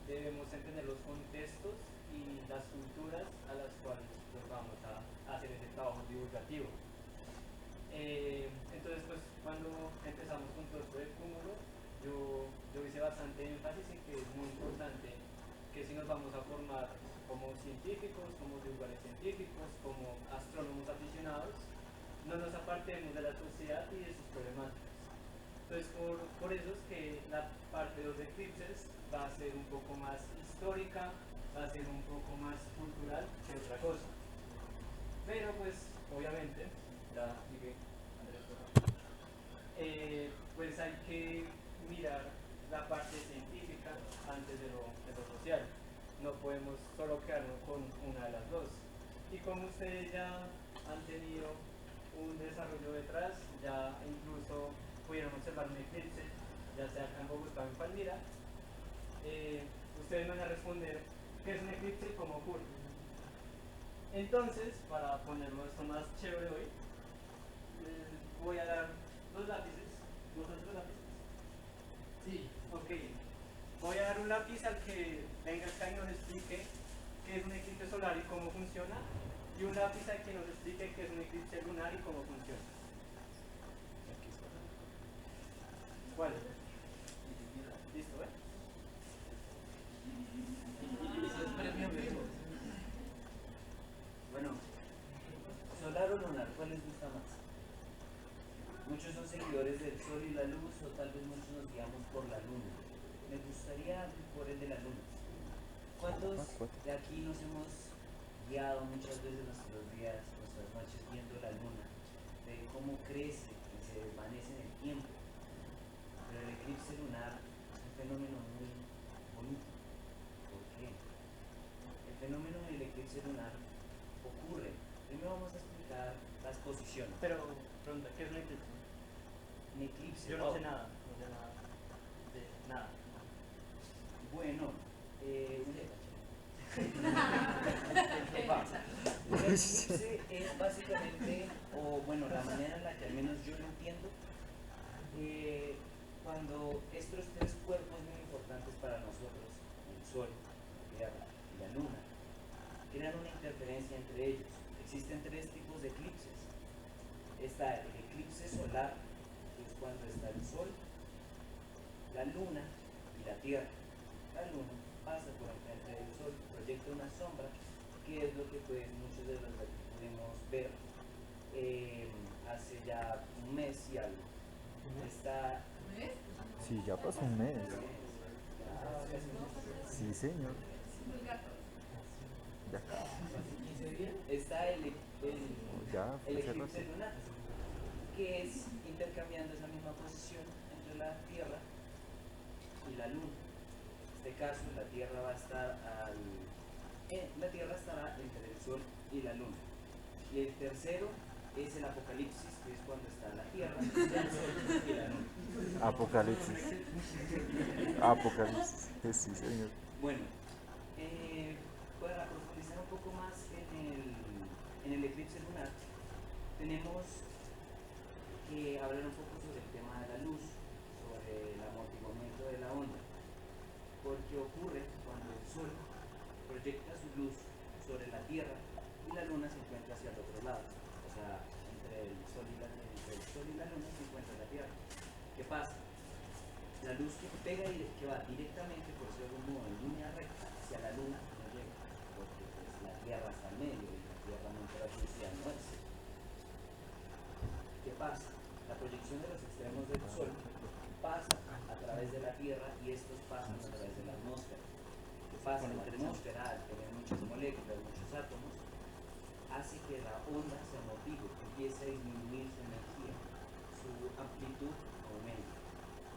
debemos entender los contextos y las culturas a las cuales pues, vamos a hacer ese trabajo divulgativo. Entonces, pues cuando empezamos con todo esto del cúmulo, yo hice bastante énfasis en que es muy importante que si nos vamos a formar como científicos, como divulgadores científicos, como astrónomos aficionados, no nos apartemos de la sociedad y de sus problemáticas. Entonces, por eso es que la parte de los eclipses va a ser un poco más histórica, va a ser un poco más cultural que otra cosa. Pero pues, obviamente, ya sigue Andrés, por favor. Pues hay que mirar la parte científica antes de lo social. No podemos solo quedarnos con una de las dos. Y como ustedes ya han tenido un desarrollo detrás, ya incluso pudieron observar un eclipse, ya sea acá en Bogotá o en Palmira, ustedes van a responder qué es un eclipse y cómo ocurre. Entonces, para ponerlo esto más chévere hoy, voy a dar dos lápices. ¿Dos lápices? Sí, ok. Voy a dar un lápiz al que venga acá y nos explique qué es un eclipse solar y cómo funciona, y un lápiz al que nos explique qué es un eclipse lunar y cómo funciona. ¿Cuál? ¿Listo, eh? Bueno, solar o lunar, ¿cuál les gusta más? Muchos son seguidores del sol y la luz, o tal vez muchos nos guiamos por la luna. Me gustaría por el de la luna. ¿Cuántos de aquí nos hemos guiado muchas veces nuestros días, nuestras noches viendo la luna, de cómo crece y se desvanece en el tiempo? Pero el eclipse lunar es un fenómeno muy bonito. ¿Por qué? El fenómeno del eclipse lunar ocurre. Primero vamos a explicar las posiciones. Pero, pregunta, ¿qué es un eclipse? Un eclipse. Yo no sé nada, no sé nada de nada. Bueno, un eclipse es básicamente, o bueno, la manera en la que al menos yo lo entiendo, cuando estos tres cuerpos muy importantes para nosotros, el Sol, la Tierra y la Luna, crean una interferencia entre ellos. Existen tres tipos de eclipses. Está el eclipse solar, que es cuando está el Sol, la Luna y la Tierra. La Luna pasa por enfrente del Sol, proyecta una sombra, que es lo que pues muchos de los que pudimos ver hace ya un mes y algo. Está... Sí, ya pasó un mes. Sí, señor. Ya Está ya, el hace eclipse rato. lunar, que es intercambiando esa misma posición entre la Tierra y la Luna. En este caso, la Tierra va a estar la Tierra estará entre el Sol y la Luna. Y el tercero es el Apocalipsis, que es cuando está la Tierra, el Sol y la Luna. Apocalipsis. Apocalipsis. Sí, señor. Bueno, para profundizar un poco más en el eclipse lunar, tenemos que hablar un poco sobre el tema de la luz, sobre el amortiguamiento de la onda, porque ocurre cuando el Sol proyecta su luz sobre la Tierra y la Luna se encuentra hacia el otro lado, o sea, entre el Sol y la Luna se encuentra la Tierra. ¿Qué pasa? La luz que pega y que va directamente, por ser un modo en línea recta, hacia la Luna no llega, porque pues, la Tierra está en medio y la Tierra no entra hacia el norte. ¿Qué pasa? La proyección de los extremos del Sol pasa a través de la Tierra y estos pasan a través de la atmósfera. ¿Qué pasa? La atmósfera, al tener muchas moléculas, muchos átomos, hace que la onda se amortigue, empiece a disminuir su energía, su amplitud aumenta,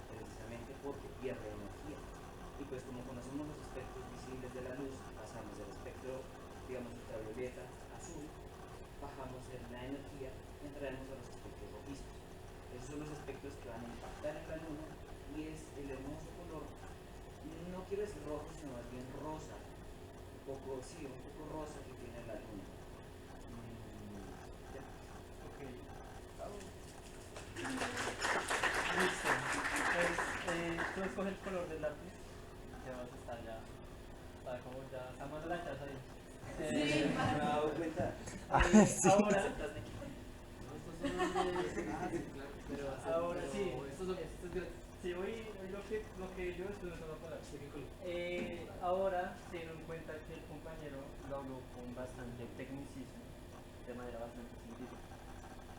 precisamente porque pierde energía. Y pues como conocemos los espectros visibles de la luz, pasamos del espectro, digamos, ultravioleta, azul, bajamos en la energía y entraremos a los espectros rojizos. Esos son los espectros que van a impactar en la luna y es el hermoso color, no quiero decir rojo, sino más bien rosa, un poco rosa que tiene la luna. Ya. Ok. Listo. Pues, ¿tú escoges el color del lápiz? Sebas está como ya, está más la casa ahí. Sí, me he dado cuenta. Ahora, No, estos son los de. Ah, sí, claro. ahora sí, Estos de. sí, hoy lo que yo estuve no va a pagar. ¿De qué color? Ahora se dieron cuenta que el compañero lo habló con bastante tecnicismo, de manera bastante científica.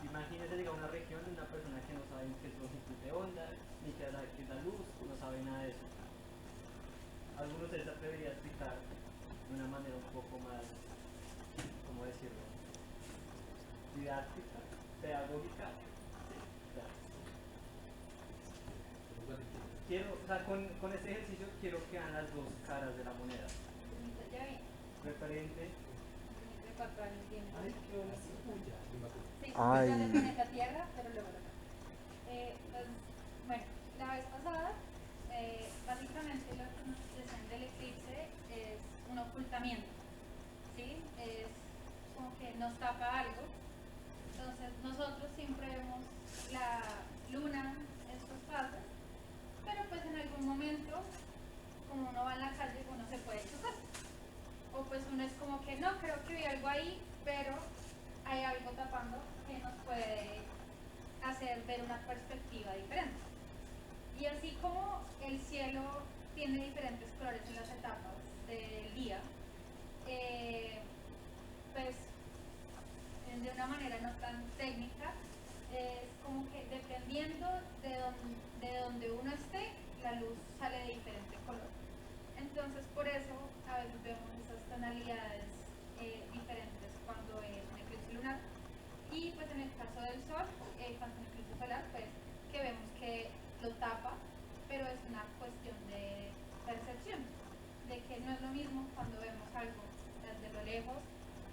Imagínese llegar a una región de una persona que no sabe qué es longitud de onda, ni qué es la luz, no sabe nada de eso. Algunos de se atrevería a explicar de una manera un poco más, ¿cómo decirlo? Didáctica, pedagógica. Sí, ya. Quiero, o sea, con este ejercicio quiero que hagan las dos caras de la moneda. Ya vi, Referente. de 4 años tiene. Ay, qué buena puya. Sí, Ay. ya del planeta Tierra, pero luego lo cambia. Pues, bueno, la vez pasada, básicamente lo que nos decían del eclipse es un ocultamiento, ¿sí? Es como que nos tapa algo. Entonces, nosotros siempre vemos la luna en sus fases, pero pues en algún momento, como uno va en la calle, uno se puede chocar. O pues uno es como que no, creo que vi algo ahí, pero hay algo tapando que nos puede hacer ver una perspectiva diferente. Y así como el cielo tiene diferentes colores en las etapas del día, pues de una manera no tan técnica, es como que dependiendo de donde uno esté, la luz sale de diferente color. Entonces por eso a veces vemos esas tonalidades diferentes cuando es un eclipse lunar. Y pues en el caso del sol, cuando es un eclipse solar, pues que vemos que lo tapa, pero es una cuestión de percepción, de que no es lo mismo cuando vemos algo desde lo lejos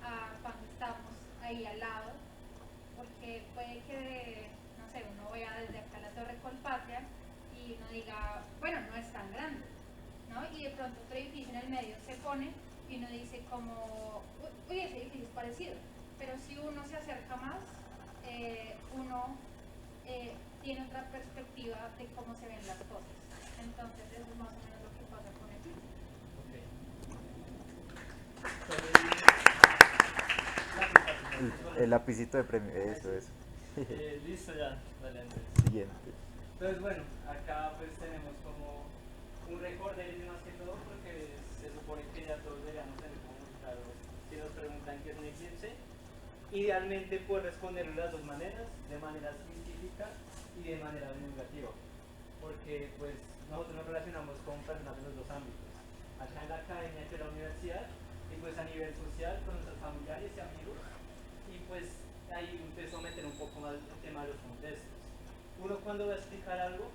a cuando estamos ahí al lado, porque puede que, no sé, uno vea desde acá la Torre Colpatria y uno diga, bueno, no es tan grande, ¿no? Y de pronto otro edificio en el medio se pone y uno dice como, uy, ese edificio es parecido, pero si uno se acerca más, uno tiene otra perspectiva de cómo se ven las cosas. Entonces eso es más o menos lo que pasa con el eclipse. El lapicito de premio, eso. Listo ya, vale Andrés. Siguiente. Entonces bueno, acá pues tenemos como un récord de más que todo porque se supone que ya todos deberíamos tener como muy claro si nos preguntan qué es un eclipse. Idealmente puedes responderlo de las dos maneras, de manera científica y de manera divulgativa, porque pues nosotros nos relacionamos con personas de los dos ámbitos, acá en la academia que es la universidad y pues a nivel social con nuestros familiares y amigos, y pues ahí empezó a meter un poco más el tema de los contextos. Uno cuando va a explicar algo,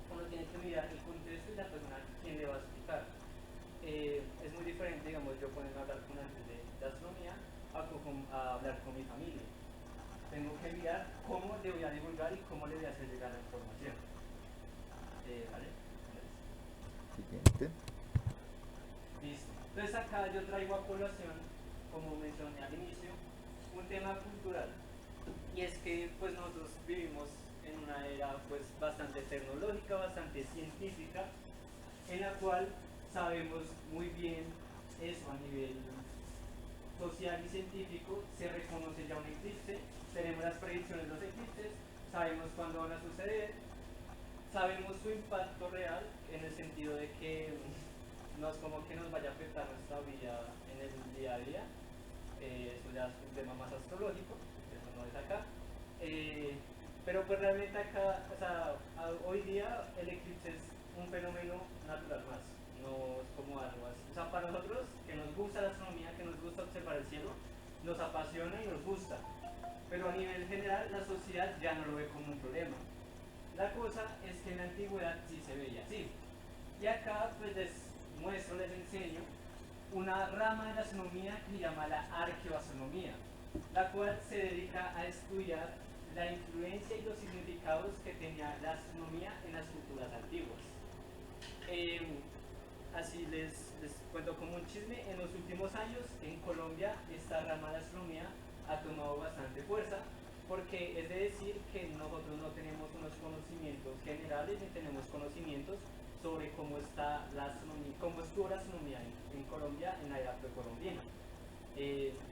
uno tiene que mirar el contexto y la persona a quien le va a explicar. Es muy diferente, digamos, yo ponerme a hablar con alguien de astronomía a hablar con mi familia. Tengo que mirar cómo le voy a divulgar y cómo le voy a hacer llegar la información. ¿Vale? Siguiente. Listo. Entonces acá yo traigo a colación, como mencioné al inicio, un tema cultural. Y es que pues nosotros vivimos en una era pues bastante tecnológica, bastante científica, en la cual sabemos muy bien eso a nivel social y científico, se reconoce ya un eclipse, tenemos las predicciones de los eclipses, sabemos cuándo van a suceder, sabemos su impacto real en el sentido de que no es como que nos vaya a afectar nuestra vida en el día a día, eso ya es un tema más astrológico, eso no es acá, pero pues realmente acá, o sea, hoy día el eclipse es un fenómeno natural más, no es como algo así. O sea, para nosotros, que nos gusta la astronomía, que nos gusta observar el cielo, nos apasiona y nos gusta. Pero a nivel general, la sociedad ya no lo ve como un problema. La cosa es que en la antigüedad sí se veía así. Y acá pues les muestro, les enseño una rama de la astronomía que se llama la arqueoastronomía, la cual se dedica a estudiar la influencia y los significados que tenía la astronomía en las culturas antiguas. Así les cuento como un chisme, en los últimos años en Colombia esta rama de astronomía ha tomado bastante fuerza, porque es de decir que nosotros no tenemos unos conocimientos generales ni tenemos conocimientos sobre cómo está la astronomía, cómo estuvo la astronomía en Colombia en la era precolombina.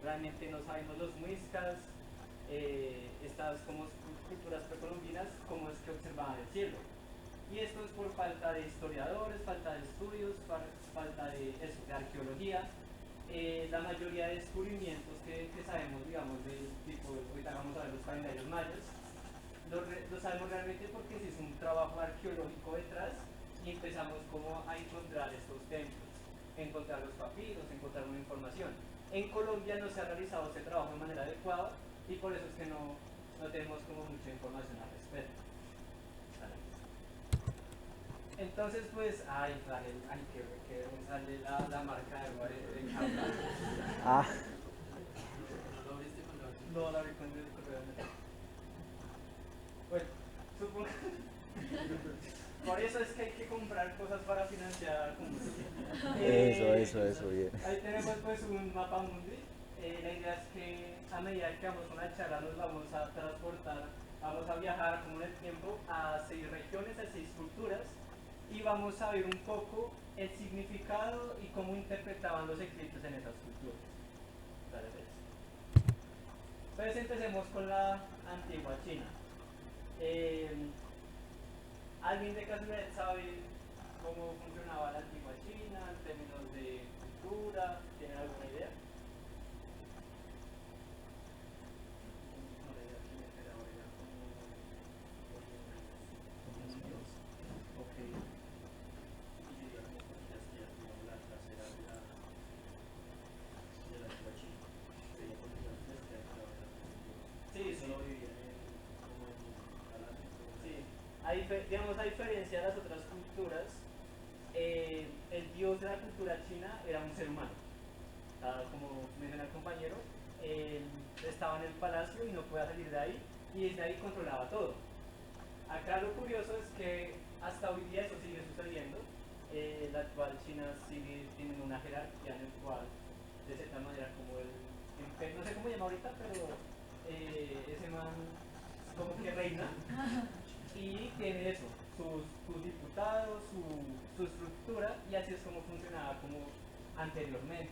Realmente no sabemos los muiscas, estas como culturas precolombinas, cómo es que observaban el cielo. Y esto es por falta de historiadores, falta de estudios, falta de arqueología. La mayoría de descubrimientos que sabemos, digamos, del tipo, ahorita vamos a ver los calendarios mayas, lo sabemos realmente porque se hizo un trabajo arqueológico detrás y empezamos como a encontrar estos templos, encontrar los papiros, encontrar una información. En Colombia no se ha realizado ese trabajo de manera adecuada y por eso es que no tenemos como mucha información al respecto. Entonces pues, ay, que me sale la marca de agua de Cabra. Ah, ¿No lo abriste con la No la vi con el correo. Bueno, supongo. Por eso es que hay que comprar cosas para financiar combustible. eso, bien. Ahí tenemos pues un mapa mundi. La idea es que a medida que vamos con la charla nos vamos a transportar, vamos a viajar como en el tiempo a 6 regiones, a 6 culturas y vamos a ver un poco el significado y cómo interpretaban los eclipses en esas culturas. Dale, ves. Entonces empecemos con la antigua China. ¿Alguien de casualidad sabe cómo funcionaba la antigua China en términos de cultura? ¿Tienen alguna idea? No, la idea que me esperaba era como ok. Y digamos, las que ya tuvieron la trasera de la antigua China. Sería porque las que ya trabajaban. Sí, solo vivían como en palacios. Sí. Digamos, a diferencia de las otras culturas, el dios de la cultura china era un ser humano. Como menciona el compañero, estaba en el palacio y no podía salir de ahí, y desde ahí controlaba todo. Acá lo curioso es que hasta hoy día eso sigue sucediendo. La actual China sigue teniendo una jerarquía en el cual, de cierta manera, como el imperio, no sé cómo se llama ahorita, pero ese man como que reina y tiene eso, sus diputados, su estructura, y así es como funcionaba como anteriormente.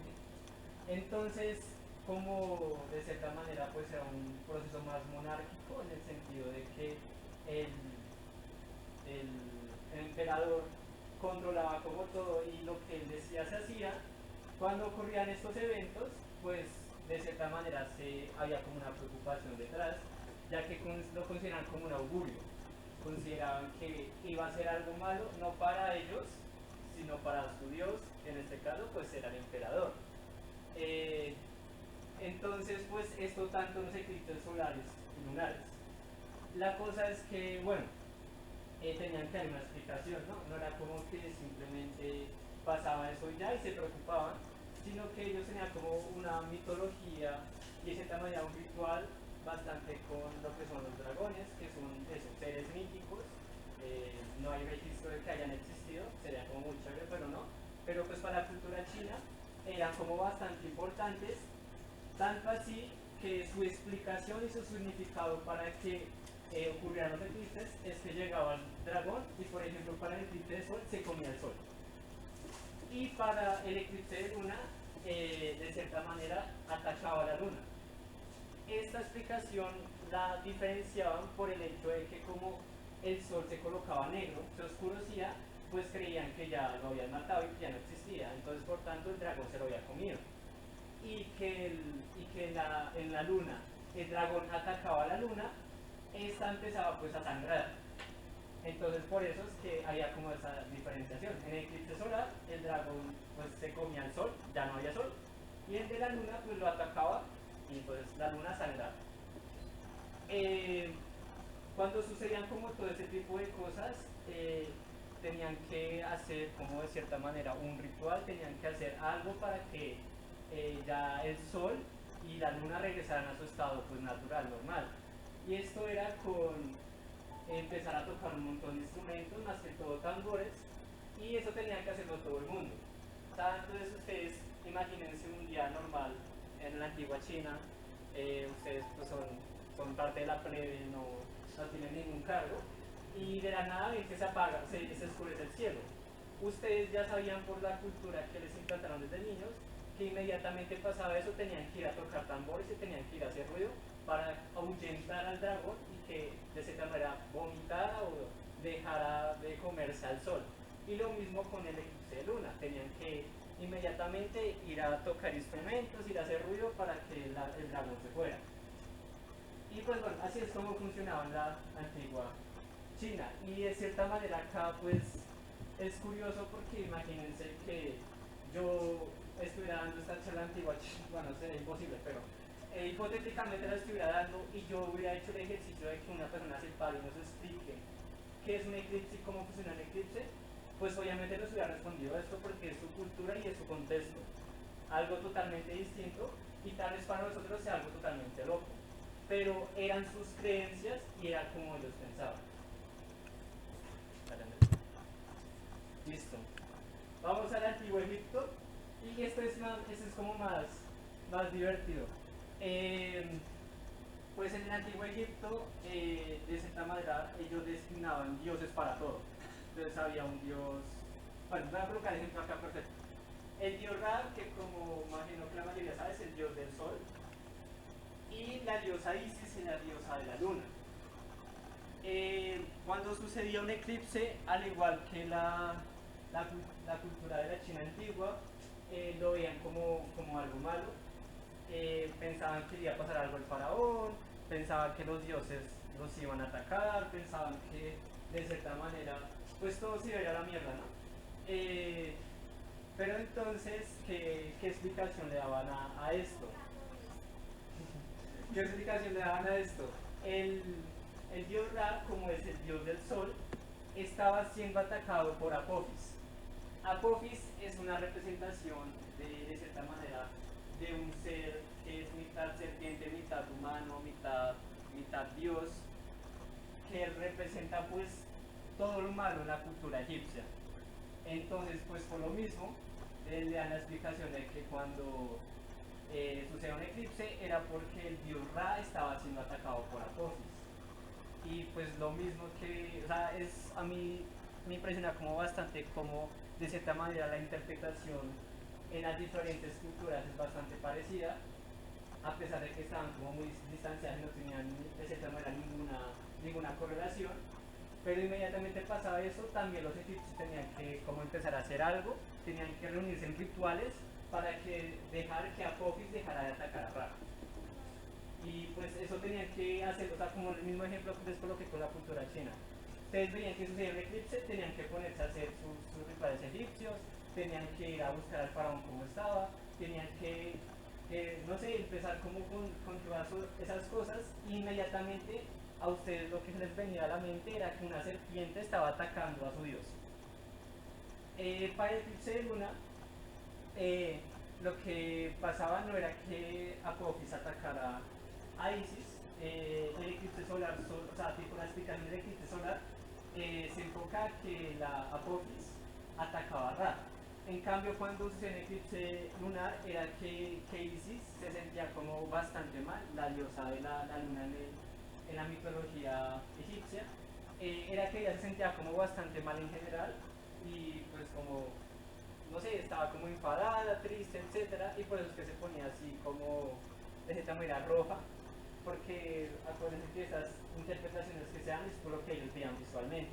Entonces, como de cierta manera pues era un proceso más monárquico en el sentido de que el emperador controlaba como todo y lo que él decía se hacía. Cuando ocurrían estos eventos, pues de cierta manera había como una preocupación detrás, ya que lo consideraban como un augurio. Consideraban que iba a ser algo malo, no para ellos, sino para su dios, en este caso pues era el emperador. Entonces pues esto tanto en los eclipses solares y lunares. La cosa es que, bueno, tenían que dar una explicación, ¿no? No era como que simplemente pasaba eso ya y se preocupaban, sino que ellos tenían como una mitología y de cierta manera un ritual bastante con lo que son los dragones, que son esos seres míticos. No hay registro de que hayan existido, sería como muy chévere, pero no. Pero pues para la cultura china eran como bastante importantes, tanto así que su explicación y su significado para que ocurrieran los eclipses es que llegaba el dragón y por ejemplo para el eclipse de sol se comía el sol. Y para el eclipse de luna, de cierta manera, atacaba a la luna. Esta explicación la diferenciaban por el hecho de que como el sol se colocaba negro, se oscurecía, pues creían que ya lo habían matado y que ya no existía. Entonces, por tanto, el dragón se lo había comido. Y que en la luna el dragón atacaba a la luna, esta empezaba pues a sangrar. Entonces por eso es que había como esa diferenciación. En el eclipse solar el dragón pues se comía el sol, ya no había sol, y el de la luna pues lo atacaba y pues la luna sangraba. Cuando sucedían como todo ese tipo de cosas, tenían que hacer como de cierta manera un ritual, tenían que hacer algo para que ya el sol y la luna regresaran a su estado pues natural, normal. Y esto era con empezar a tocar un montón de instrumentos, más que todo tambores, y eso tenía que hacerlo todo el mundo. O sea, entonces ustedes imagínense un día normal en la antigua China, ustedes pues son parte de la plebe, no tienen ningún cargo, y de la nada ven que se apaga, se oscurece el cielo. ustedes ya sabían por la cultura que les implantaron desde niños que inmediatamente pasaba eso tenían que ir a tocar tambores y tenían que ir a hacer ruido para ahuyentar al dragón y que de cierta manera vomitara o dejara de comerse al sol. Y lo mismo con el eclipse de luna, tenían que inmediatamente ir a tocar instrumentos, ir a hacer ruido para que el dragón se fuera. Y pues bueno, así es como funcionaba en la antigua China. Y de cierta manera acá pues es curioso porque imagínense que yo estuviera dando esta charla antigua, bueno, sería imposible, pero hipotéticamente la estuviera dando y yo hubiera hecho el ejercicio de que una persona se pare y nos explique qué es un eclipse y cómo funciona un eclipse, pues obviamente nos hubiera respondido esto porque es su cultura y es su contexto, algo totalmente distinto y tal vez para nosotros sea algo totalmente loco, pero eran sus creencias y era como ellos pensaban. Listo. Vamos al antiguo Egipto y esto es como más divertido. Pues en el antiguo Egipto, de cierta manera, ellos designaban dioses para todo. Entonces había un dios, bueno, voy a colocar el ejemplo acá perfecto. El dios Ra, que como imagino que la mayoría sabe, es el dios del sol, y la diosa Isis es la diosa de la luna. Cuando sucedía un eclipse, al igual que la cultura de la China antigua, lo veían como algo malo. Pensaban que iba a pasar algo al faraón, pensaban que los dioses los iban a atacar, pensaban que de cierta manera pues todo se iba a ir a la mierda, ¿no? Pero entonces, ¿qué explicación le daban a esto? ¿Qué explicación le daban a esto? El dios Ra, como es el dios del sol, estaba siendo atacado por Apophis. Apophis es una representación de cierta manera de un ser que es mitad serpiente, mitad humano, mitad dios, que representa pues todo lo malo en la cultura egipcia. Entonces pues por lo mismo le dan la explicación de que cuando sucede un eclipse era porque el dios Ra estaba siendo atacado por Apophis. Y pues lo mismo que, o sea, a mí me impresiona como bastante como de cierta manera la interpretación en las diferentes culturas es bastante parecida, a pesar de que estaban como muy distanciadas y no tenían de cierta manera ninguna correlación, pero inmediatamente pasaba eso, también los egipcios tenían que como empezar a hacer algo, tenían que reunirse en rituales para dejar que Apophis dejara de atacar a Ra. Y pues eso tenían que hacer, o sea, como el mismo ejemplo que les coloqué con la cultura china. Ustedes veían que sucedía un eclipse, tenían que ponerse a hacer sus rituales egipcios, tenían que ir a buscar al faraón como estaba, tenían que no sé, empezar como con todas esas cosas, y inmediatamente a ustedes lo que les venía a la mente era que una serpiente estaba atacando a su dios. Para el eclipse de luna, lo que pasaba no era que Apophis atacara a Isis, el eclipse solar, o sea, tipo la explicación del eclipse solar, se enfoca que la Apophis atacaba a Ra. En cambio, cuando sucede un eclipse lunar, era que Isis se sentía como bastante mal, la diosa de la luna en la mitología egipcia, era que ella se sentía como bastante mal en general y pues como, no sé, estaba como enfadada, triste, etcétera, y por eso es que se ponía así como de cierta manera roja, porque acuérdense que esas interpretaciones que se dan es por lo que ellos veían visualmente.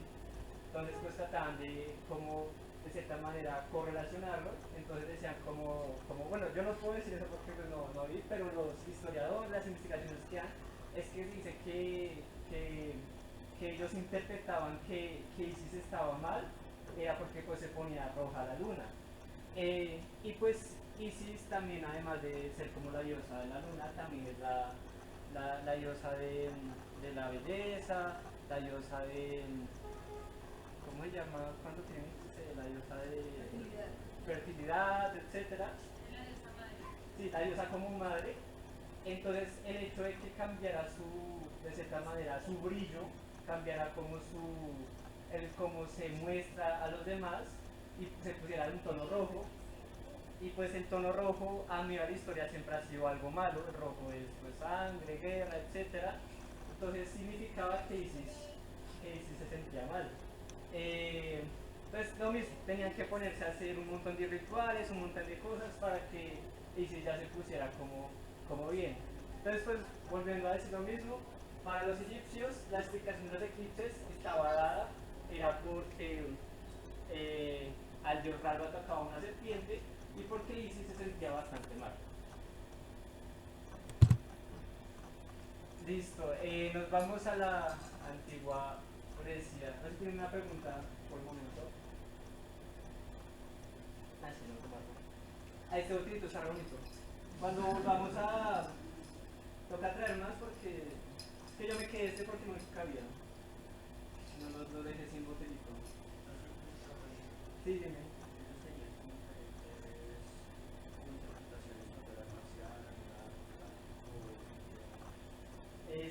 Entonces pues trataban de como de cierta manera correlacionarlo, entonces decían como bueno, yo no puedo decir eso porque pues no vi, pero los historiadores, las investigaciones que dan, es que dice que ellos interpretaban que Isis estaba mal, era porque pues se ponía roja la luna. Y pues Isis también, además de ser como la diosa de la luna, también es la diosa de la belleza, la diosa de, ¿cómo se llama? ¿Cuándo tiene? La diosa de fertilidad, etcétera. La diosa madre. Sí, la diosa como madre. Entonces el hecho de que cambiara de cierta manera su brillo, cambiara como cómo se muestra a los demás y se pusiera un tono rojo. Y pues el tono rojo a mí la historia siempre ha sido algo malo, el rojo es pues sangre, guerra, etcétera. Entonces significaba que Isis se sentía mal. Pues lo mismo, tenían que ponerse a hacer un montón de rituales, un montón de cosas para que Isis ya se pusiera como bien. Entonces, pues, volviendo a decir lo mismo, para los egipcios la explicación de los eclipses estaba dada, era porque al dios Ra lo atacaba una serpiente y porque Isis se sentía bastante mal. Listo, nos vamos a la antigua Grecia. No sé si tienen una pregunta por el momento. Ah, sí, no, tomarlo. Ah, este botellito está bonito. Cuando vamos a... Toca traer más porque... Es que yo me quedé este porque no me cabía. No lo dejé sin botellito. Sí, dime.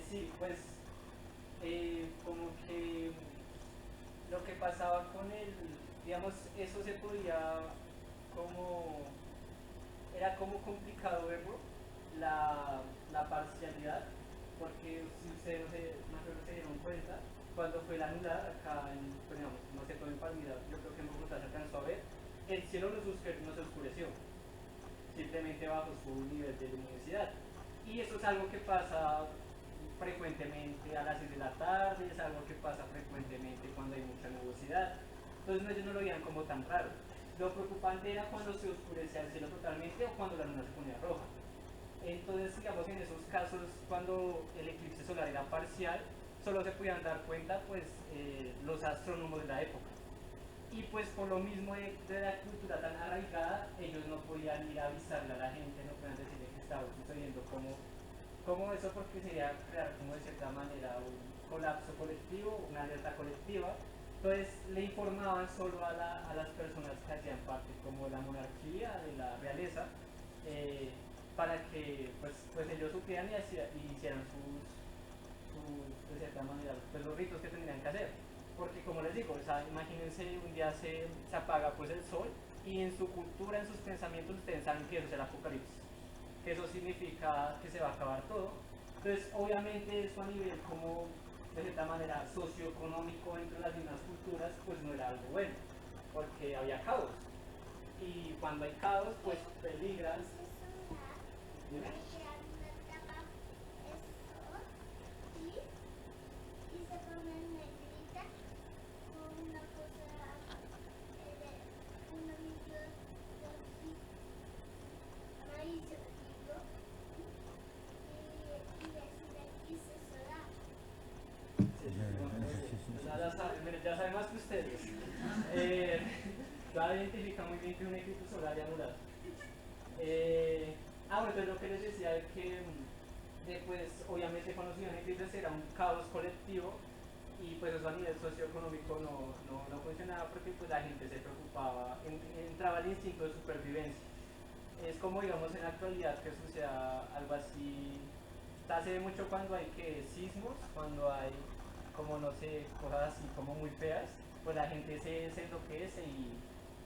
Sí, pues como que lo que pasaba con el, digamos, eso se podía como, era como complicado verlo, la parcialidad, porque si ustedes no creo que se dieron cuenta, cuando fue el anular acá en, pues, digamos, no sé, todo en Palmira, yo creo que en Bogotá se alcanzó a ver, el cielo no se oscureció, simplemente bajo su nivel de luminosidad. Y eso es algo que pasa frecuentemente a las 6 de la tarde, es algo que pasa frecuentemente cuando hay mucha nubosidad. Entonces ellos no lo veían como tan raro. Lo preocupante era cuando se oscurecía el cielo totalmente o cuando la luna se ponía roja. Entonces, digamos, en esos casos, cuando el eclipse solar era parcial, solo se podían dar cuenta pues, los astrónomos de la época. Y pues por lo mismo de la cultura tan arraigada, ellos no podían ir a avisarle a la gente, no podían decirle que estaba sucediendo como eso, porque sería crear como de cierta manera un colapso colectivo, una alerta colectiva. Entonces le informaban solo a las personas que hacían parte como de la monarquía, de la realeza, para que pues ellos supieran y hicieran de cierta manera, pues los ritos que tendrían que hacer. Porque como les digo, o sea, imagínense un día se apaga pues el sol y en su cultura, en sus pensamientos, ustedes saben que eso es el apocalipsis, que eso significa que se va a acabar todo. Entonces, obviamente eso a nivel como de cierta manera socioeconómico entre las mismas culturas, pues no era algo bueno, porque había caos. Y cuando hay caos, pues peligran. Dime. Ya sabe más que ustedes. Ya identifica muy bien que un eclipse solar y anular. Bueno, entonces lo que les decía es que pues obviamente cuando se dio un eclipse era un caos colectivo y pues eso a nivel socioeconómico no funcionaba porque pues la gente se preocupaba, entraba el instinto de supervivencia. Es como digamos en la actualidad que suceda algo así, se ve mucho cuando hay que sismos, cuando hay como no sé, cosas así como muy feas, pues la gente se enloquece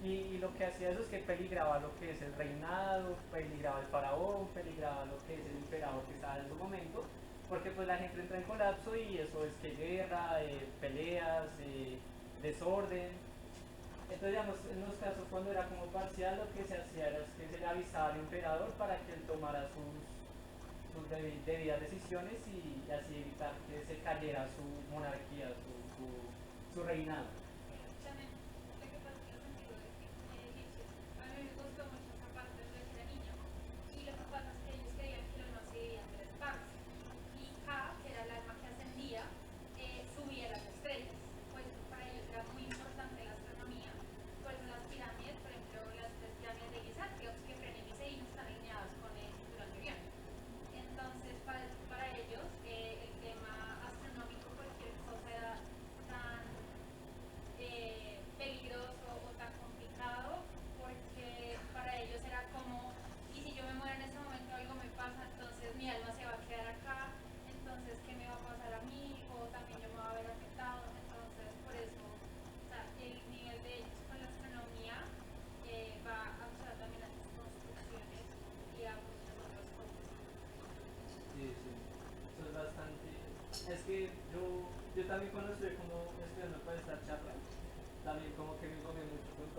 y lo que hacía eso es que peligraba lo que es el reinado, peligraba el faraón, peligraba lo que es el emperador que estaba en su momento, porque pues la gente entra en colapso y eso es que guerra, peleas, desorden. Entonces, digamos, en los casos cuando era como parcial, lo que se hacía era que se le avisaba al emperador para que él tomara sus debidas decisiones y así evitar que se cayera su monarquía, su reinado. También lo que pasa en los antiguos egipcios, a mí me gustó mucho esa parte de que era niño. Y lo que pasa es que ellos creían que los se dividía en tres partes. Y Ka, que era el alma que ascendía, subía a las estrellas. Pues para ellos era muy importante la astronomía. Por eso las pirámides, por ejemplo, las tres pirámides de Giza, que Frenemis y están alineadas con el cinturón de Orión. Entonces, para ellos, el tema astronómico, cualquier cosa era tan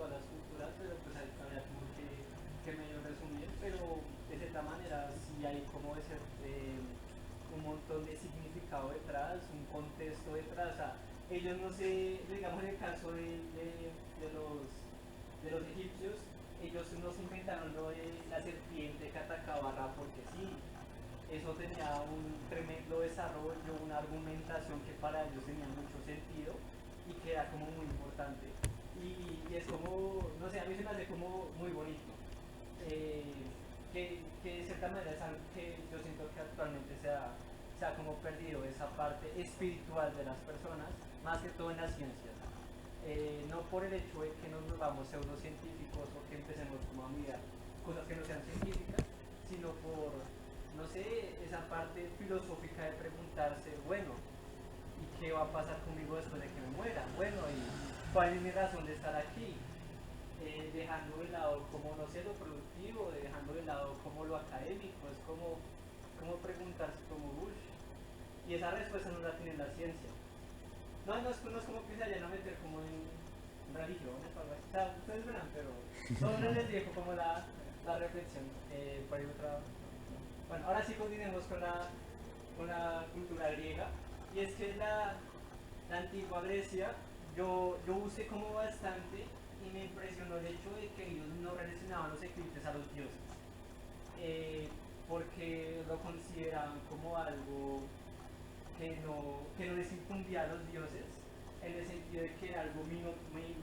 todas las culturas, pero pues había como que medio resumir, pero de cierta manera sí hay como ese, un montón de significado detrás, un contexto detrás. O sea, ellos no sé, digamos en el caso de los egipcios, ellos no se inventaron lo de la serpiente que atacaba a Ra porque sí. Eso tenía un tremendo desarrollo, una argumentación que para ellos tenía mucho sentido y que era como muy importante. Y es como, no sé, a mí se me hace como muy bonito. Que de cierta manera es algo que yo siento que actualmente se ha como perdido esa parte espiritual de las personas, más que todo en las ciencias. No por el hecho de que nos volvamos pseudocientíficos o que empecemos como a mirar cosas que no sean científicas, sino por, no sé, esa parte filosófica de preguntarse, bueno, ¿y qué va a pasar conmigo después de que me muera? Bueno, ¿y cuál es mi razón de estar aquí? Dejando de lado como, no sé, lo productivo, dejando de lado como lo académico, es como preguntarse como Bush. Y esa respuesta no la tiene la ciencia. No es como que se vayan a meter como en religiones o algo así. O sea, ustedes verán, pero solo les dejo como la reflexión. Por ahí otra. Bueno, ahora sí continuemos con la cultura griega. Y es que la antigua Grecia, yo usé como bastante y me impresionó el hecho de que ellos no relacionaban los eclipses a los dioses. Porque lo consideraban como algo que no les infundía a los dioses, en el sentido de que era algo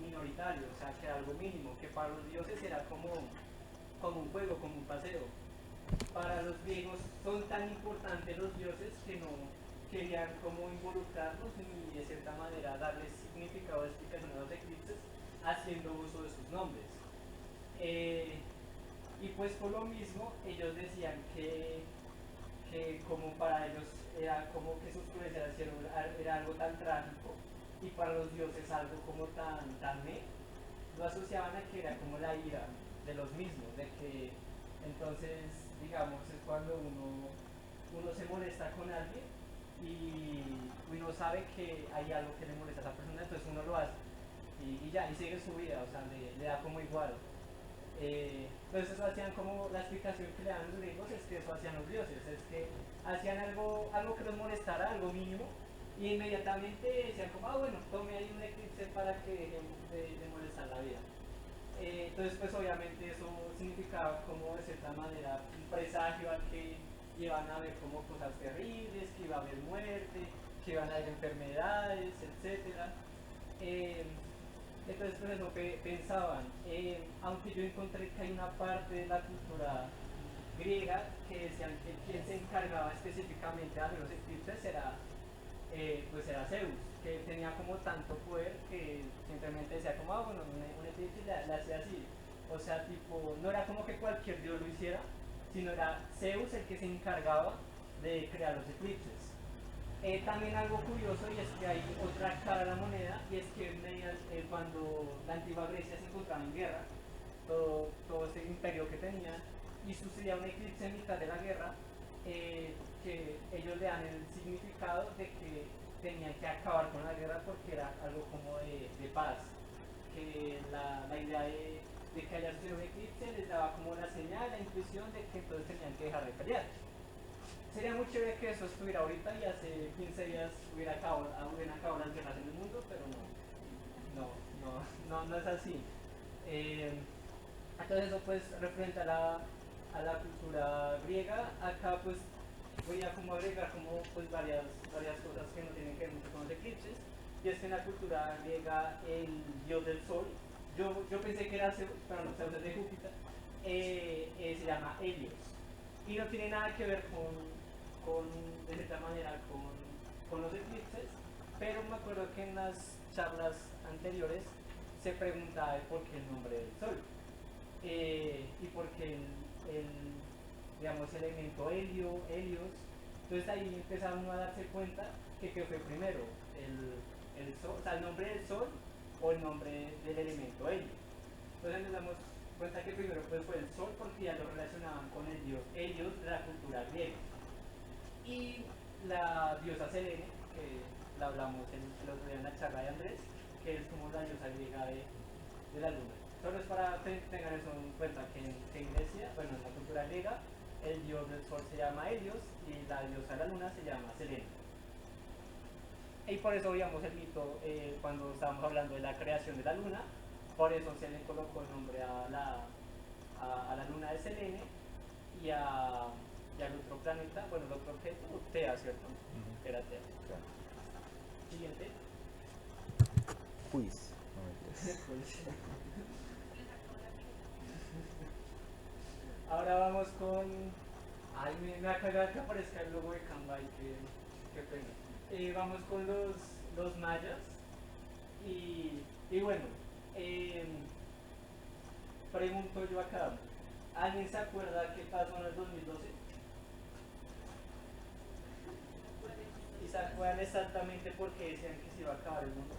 minoritario, o sea, que era algo mínimo, que para los dioses era como un juego, como un paseo. Para los griegos son tan importantes los dioses que no querían como involucrarlos ni de cierta manera darles significado de explicación a los eclipses haciendo uso de sus nombres. Y pues por lo mismo ellos decían que como para ellos era como que su oscurecer al cielo era algo tan trágico y para los dioses algo como tan lo asociaban a que era como la ira de los mismos, de que entonces digamos es cuando uno se molesta con alguien y uno sabe que hay algo que le molesta a esa persona, entonces uno lo hace y ya, y sigue su vida, o sea, le da como igual. Entonces eso hacían como la explicación que le dan los griegos es que eso hacían los dioses, es que hacían algo que los molestara, algo mínimo, y inmediatamente decían como, bueno, tome ahí un eclipse para que dejemos de molestar la vida. Entonces pues obviamente eso significaba como de cierta manera un presagio a que iban a haber como cosas terribles, que iba a haber muerte, que iban a haber enfermedades, etcétera. Entonces, por eso pensaban, aunque yo encontré que hay una parte de la cultura griega que decían que quien se encargaba específicamente de hacer los eclipses pues era Zeus, que tenía como tanto poder que simplemente decía como, bueno, un eclipse le hacía así. O sea, tipo, no era como que cualquier dios lo hiciera, sino era Zeus el que se encargaba de crear los eclipses. También algo curioso y es que hay otra cara a la moneda y es que cuando la antigua Grecia se encontraba en guerra, todo ese imperio que tenía y sucedía un eclipse en mitad de la guerra, que ellos le dan el significado de que tenían que acabar con la guerra porque era algo como de paz, que la idea de que haya sucedido un eclipse les daba como la señal, la intuición de que entonces tenían que dejar de pelear. Sería muy chévere que eso estuviera ahorita y hace 15 días hubieran acabado las guerras en el mundo, pero no es así. Entonces eso pues referente a la cultura griega. Acá pues voy a como agregar como pues varias cosas que no tienen que ver mucho con los eclipses. Y es que en la cultura griega el dios del sol, yo pensé que era Zeus, pero no, Zeus es de Júpiter, se llama Helios. Y no tiene nada que ver de cierta manera con los eclipses, pero me acuerdo que en las charlas anteriores se preguntaba por qué el nombre del sol y por qué digamos, el elemento Helios. Entonces ahí empezaba uno a darse cuenta que fue primero el sol, o sea, el nombre del sol o el nombre del elemento helio. Entonces nos damos cuenta que primero pues fue el sol porque ya lo relacionaban con el dios Helios de la cultura griega. Y la diosa Selene, que la hablamos el otro día en la charla de Andrés, que es como la diosa griega de la luna. Solo es para tengan eso en cuenta que en Grecia, bueno, en la cultura griega, el dios del sol se llama Helios y la diosa de la luna se llama Selene. Y por eso veíamos el mito cuando estábamos hablando de la creación de la luna, por eso se le colocó el nombre a la luna de Selene y, y al otro planeta, bueno, el otro objeto, Tea, ¿cierto? Era Tea. Claro. Siguiente. Quiz. No mentiras. Ahora vamos con... Ay, me va a cagar que aparezca el logo de Canva y que pena. Vamos con los mayas. Y bueno, pregunto yo acá. ¿Alguien se acuerda qué pasó en el 2012? ¿Y se acuerdan exactamente por qué decían que se iba a acabar el mundo?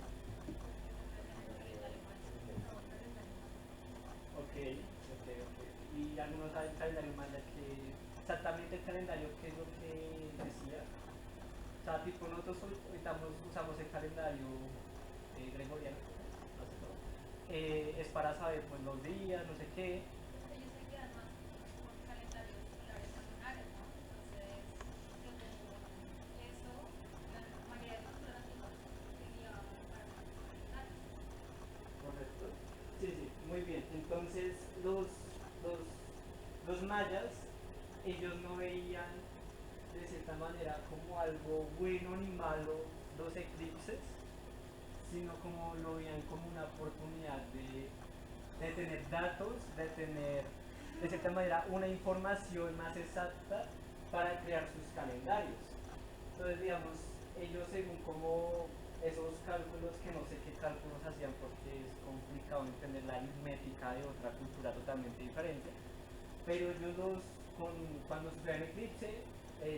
Ok. Y algunos saben el calendario maya que exactamente el calendario que es lo que decía. O sea, tipo nosotros ahorita usamos el calendario gregoriano, no sé todo. Es para saber pues los días, no sé qué. Ellos se quedan más con calendarios solares y lunares, ¿no? Entonces, eso, la mayoría de culturas antiguas se guiaban para los calendarios. Correcto. Sí, muy bien. Entonces, los mayas, ellos no veían de cierta manera como algo bueno ni malo los eclipses, sino como lo veían como una oportunidad de tener datos, de tener de cierta manera una información más exacta para crear sus calendarios. Entonces, digamos, ellos según como esos cálculos, que no sé qué cálculos hacían porque es complicado entender la aritmética de otra cultura totalmente diferente, pero ellos cuando sufrían eclipse,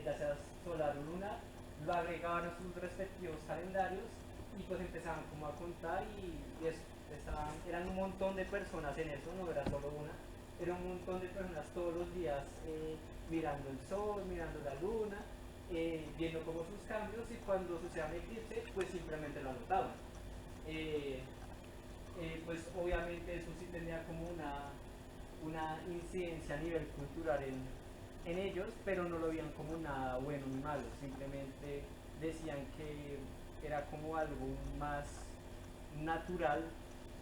ya sea solar o lunar, lo agregaban a sus respectivos calendarios y pues empezaban como a contar y eran un montón de personas en eso, no era solo una, era un montón de personas todos los días mirando el sol, mirando la luna, viendo como sus cambios y cuando sucedía un eclipse pues simplemente lo anotaban. Pues obviamente eso sí tenía como una incidencia a nivel cultural en ellos, pero no lo veían como nada bueno ni malo, simplemente decían que era como algo más natural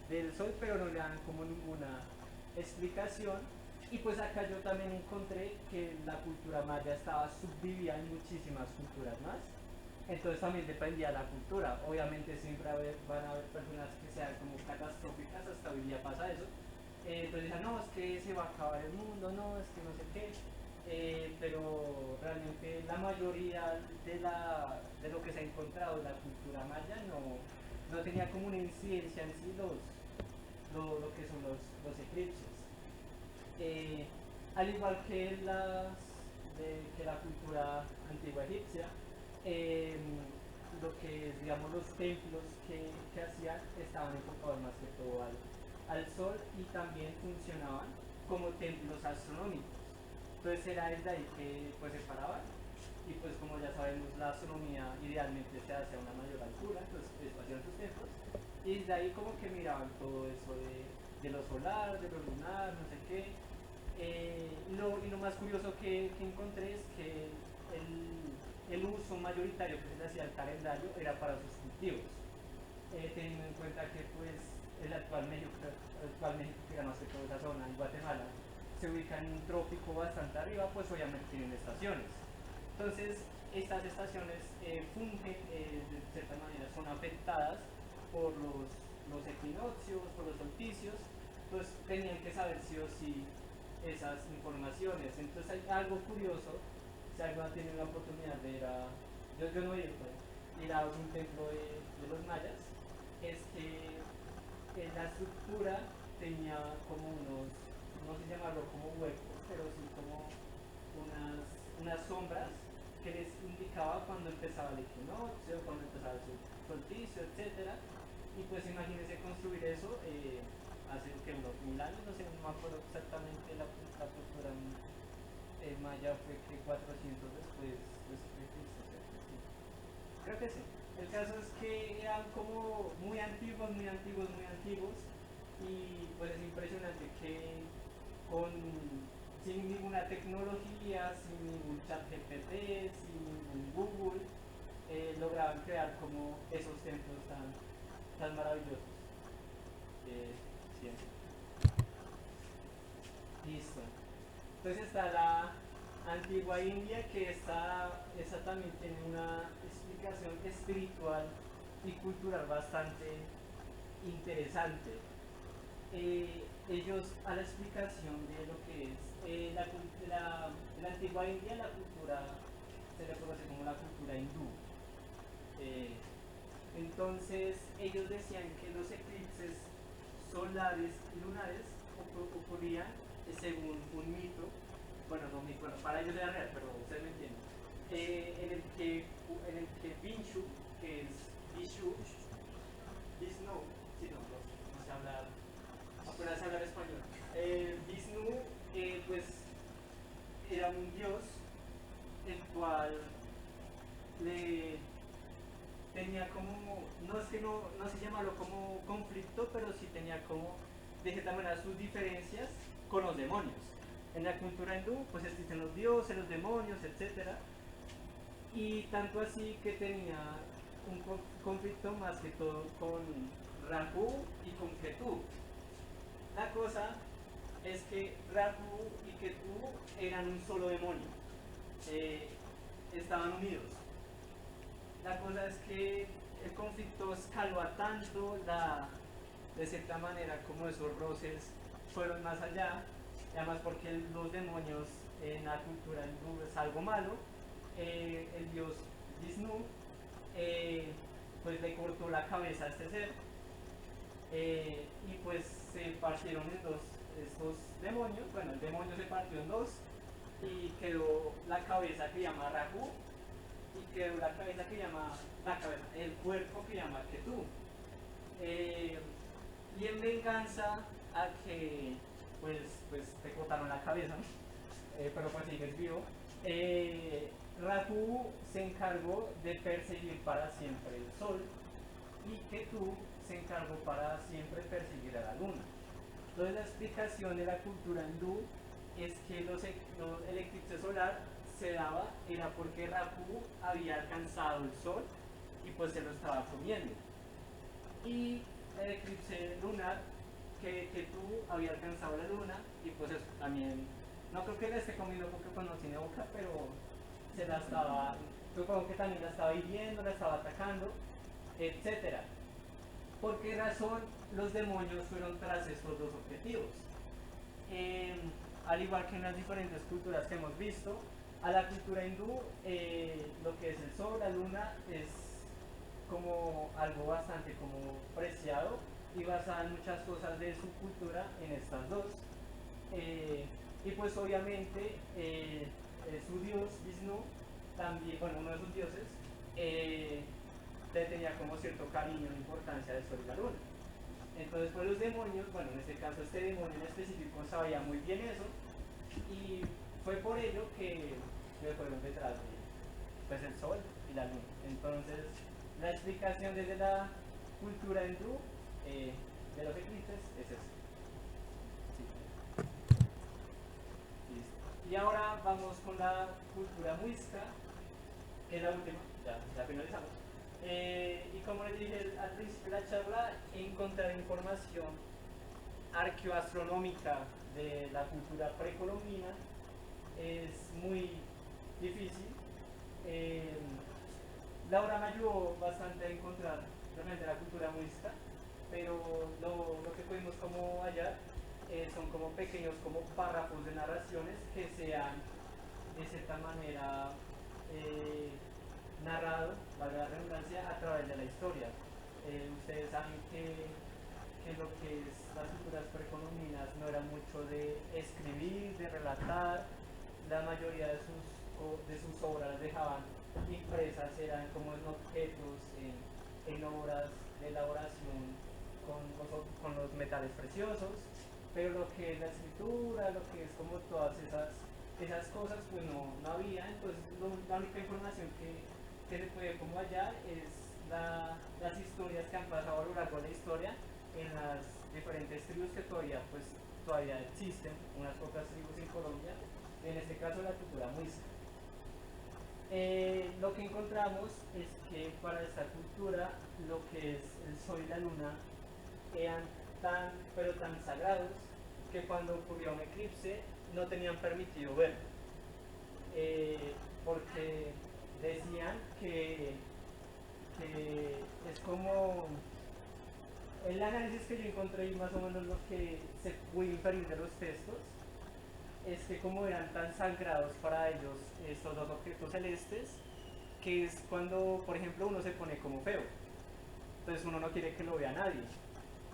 del sol, pero no le dan como ninguna explicación. Y pues acá yo también encontré que la cultura maya estaba subdividida en muchísimas culturas más. Entonces también dependía de la cultura. Obviamente siempre van a haber personas que sean como catastróficas, hasta hoy día pasa eso. Entonces dicen, no, es que se va a acabar el mundo, no, es que no sé qué. Pero realmente la mayoría de lo que se ha encontrado en la cultura maya no tenía como una incidencia en sí lo que son los eclipses. Al igual que que la cultura antigua egipcia, lo que es, digamos, los templos que hacían estaban enfocados más que todo al sol y también funcionaban como templos astronómicos. Entonces era desde ahí que pues se paraban y pues como ya sabemos la astronomía idealmente se hace a una mayor altura, entonces hacían sus templos y desde ahí como que miraban todo eso de lo solar, de lo lunar, no sé qué. Y lo más curioso que encontré es que el uso mayoritario que se le hacía al calendario era para sus cultivos, teniendo en cuenta que pues el actual México, que era más que toda esa zona, en Guatemala, se ubica en un trópico bastante arriba, pues obviamente tienen estaciones. Entonces, estas estaciones fungen, de cierta manera, son afectadas por los equinoccios, por los solsticios, pues tenían que saber sí o sí esas informaciones. Entonces hay algo curioso, si alguien tiene la oportunidad de ir yo no he ido, pues, ir a un templo de los mayas, es que la estructura tenía como no sé llamarlo como huecos, pero sí como unas sombras que les indicaba cuando empezaba el equinoccio, cuando empezaba el solsticio, etcétera. Y pues imagínense construir eso hace que unos 1000 años, no sé, no me acuerdo exactamente la cultura maya fue que 400 después de Cristo, ¿cierto? Sí. Creo que sí. El caso es que eran como muy antiguos y pues es impresionante que sin ninguna tecnología, sin ningún chat GPT, sin ningún Google, lograban crear como esos templos tan maravillosos. Ciencia. Listo. Entonces está la antigua India, que esa también tiene una explicación espiritual y cultural bastante interesante. Ellos, a la explicación de lo que es la antigua India, la cultura se le conoce como la cultura hindú. Entonces ellos decían que los eclipses solares y lunares ocurrían según un mito, bueno, no mito, bueno, para ellos era real, pero ustedes me entienden, en el que Vishu, que es Vishnu, sí, no sé hablar, apenas sé hablar español, Vishnu, pues era un dios el cual le tenía como, no es que no se llamarlo como conflicto, pero sí tenía como de cierta manera sus diferencias con los demonios. En la cultura hindú pues existen los dioses, los demonios, etc. Y tanto así que tenía un conflicto más que todo con Rahu y con Ketu. La cosa es que Rahu y Ketu eran un solo demonio, estaban unidos. La cosa es que el conflicto escaló a tanto, de cierta manera, como esos roces fueron más allá, y además porque los demonios en la cultura hindú es algo malo. El dios Vishnu pues le cortó la cabeza a este ser, y pues se partieron en dos estos demonios. Bueno, el demonio se partió en dos y quedó la cabeza que llama Rahu y quedó la cabeza que llama el cuerpo que llama Ketu. Y en venganza a que pues te cortaron la cabeza, pero pues sigues vivo, Rahu se encargó de perseguir para siempre el sol y Ketu se encargó para siempre perseguir a la luna. Entonces la explicación de la cultura hindú es que el eclipse solar se daba era porque Rahu había alcanzado el sol y pues se lo estaba comiendo. Y el eclipse lunar que Ketu había alcanzado la luna y pues eso también, no creo que la esté comiendo porque pues no tiene boca, pero se la estaba, supongo que también la estaba hiriendo, la estaba atacando, etcétera. ¿Por qué razón los demonios fueron tras estos dos objetivos? Al igual que en las diferentes culturas que hemos visto, a la cultura hindú lo que es el sol, la luna, es como algo bastante como preciado y basada en muchas cosas de su cultura en estas dos. Y pues obviamente su dios Vishnu, también, bueno, uno de sus dioses, le tenía como cierto cariño e importancia del sol y la luna. Entonces pues los demonios, bueno, en este caso este demonio en específico sabía muy bien eso y fue por ello que le fueron detrás de pues, el sol y la luna. Entonces la explicación desde la cultura hindú de los eclipses es eso. Sí. Listo. Y ahora vamos con la cultura muisca, que es la última, ya finalizamos. Y como les dije al principio de la charla, encontrar información arqueoastronómica de la cultura precolombina es muy difícil. Laura me ayudó bastante a encontrar realmente la cultura muisca, pero lo que pudimos como hallar son como pequeños como párrafos de narraciones que sean de cierta manera narrado, valga la redundancia, a través de la historia. Ustedes saben que lo que es las culturas precolombinas no era mucho de escribir, de relatar. La mayoría de sus obras dejaban impresas, eran como en objetos, en obras de elaboración con los metales preciosos, pero lo que es la escritura, lo que es como todas esas cosas, pues no había. Entonces la única información que se puede como hallar es las historias que han pasado a lo largo de la historia en las diferentes tribus que todavía existen, unas pocas tribus en Colombia, en este caso la cultura muisca. Lo que encontramos es que para esta cultura lo que es el sol y la luna eran pero tan sagrados que cuando ocurrió un eclipse no tenían permitido verlo, porque decían que es como el análisis que yo encontré y más o menos lo que se puede inferir de los textos es que como eran tan sagrados para ellos estos dos objetos celestes, que es cuando por ejemplo uno se pone como feo, entonces uno no quiere que lo vea nadie,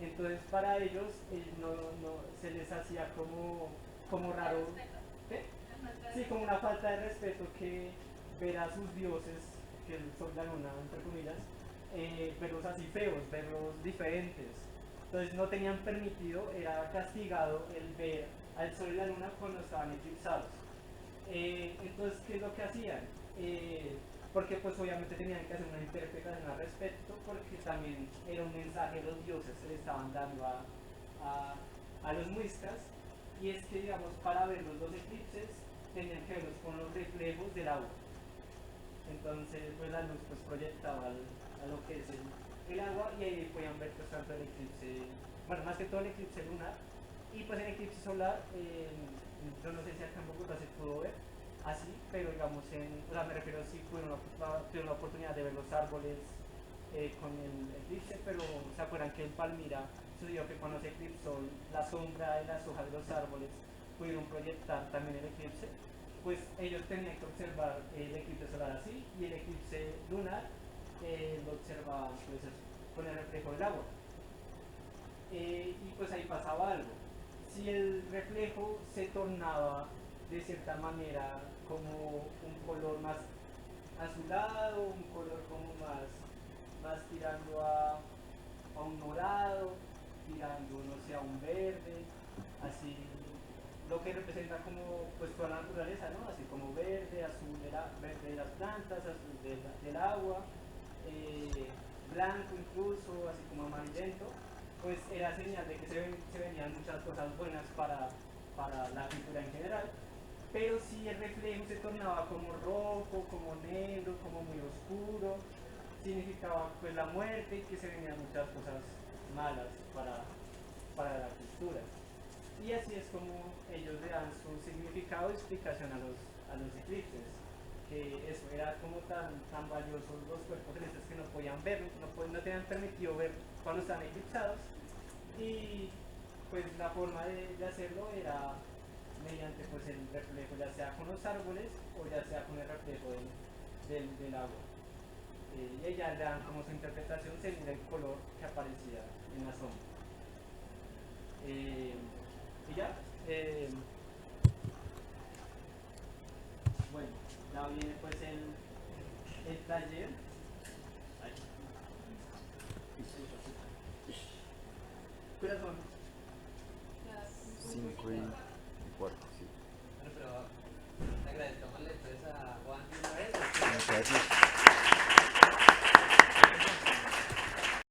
entonces para ellos se les hacía como raro, ¿qué? Sí, como una falta de respeto que ver a sus dioses, que el sol y la luna, entre comillas, verlos así feos, verlos diferentes. Entonces no tenían permitido, era castigado el ver al sol y la luna cuando estaban eclipsados. Entonces, ¿qué es lo que hacían? Porque pues obviamente tenían que hacer una interpretación al respecto, porque también era un mensaje de los dioses que le estaban dando a los muiscas, y es que digamos para ver los dos eclipses tenían que verlos con los reflejos del agua. Entonces pues la luz pues proyectaba a lo que es el agua, y ahí podían ver pues tanto el eclipse, bueno, más que todo el eclipse lunar, y pues el eclipse solar, yo no sé si acá en Bogotá se pudo ver así, pero digamos me refiero si tuvieron la oportunidad de ver los árboles con el eclipse, pero se acuerdan que en Palmira sucedió que cuando se eclipsó la sombra de las hojas de los árboles pudieron proyectar también el eclipse. Pues ellos tenían que observar el eclipse solar así, y el eclipse lunar lo observaban pues, con el reflejo del agua. Y pues ahí pasaba algo. Si el reflejo se tornaba de cierta manera como un color más azulado, un color como más tirando a un morado, tirando, no sé, a un verde, así, lo que representa como pues toda la naturaleza, ¿no? Así como verde, azul verde de las plantas, azul del agua, blanco incluso, así como amarillento, pues era señal de que se venían muchas cosas buenas para la cultura en general. Pero si el reflejo se tornaba como rojo, como negro, como muy oscuro, significaba pues la muerte y que se venían muchas cosas malas para la cultura. Y así es como ellos le dan su significado y explicación a los eclipses, que eso era como tan valiosos los cuerpos celestes que no podían ver, no tenían permitido ver cuando estaban eclipsados, y pues la forma de hacerlo era mediante pues el reflejo, ya sea con los árboles o ya sea con el reflejo del agua. Y ellas le dan como su interpretación según el color que aparecía en la sombra. Y ya, bueno, ya viene pues el taller. Ay. Corazón. 5:15, sí. Bueno, pero te agradezcamos la empresa Juan de una vez. Muchas gracias.